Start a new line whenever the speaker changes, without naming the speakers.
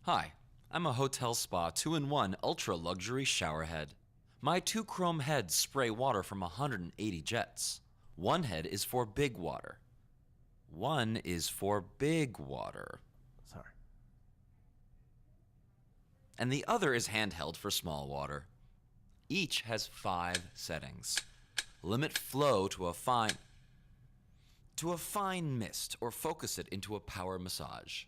Hi, I'm a hotel spa 2-in-1 ultra luxury shower head. My two chrome heads spray water from 180 jets. One head is for big water. One is for big water.
Sorry.
And the other is handheld for small water. Each has 5 settings. Limit flow to a fine mist or focus it into a power massage.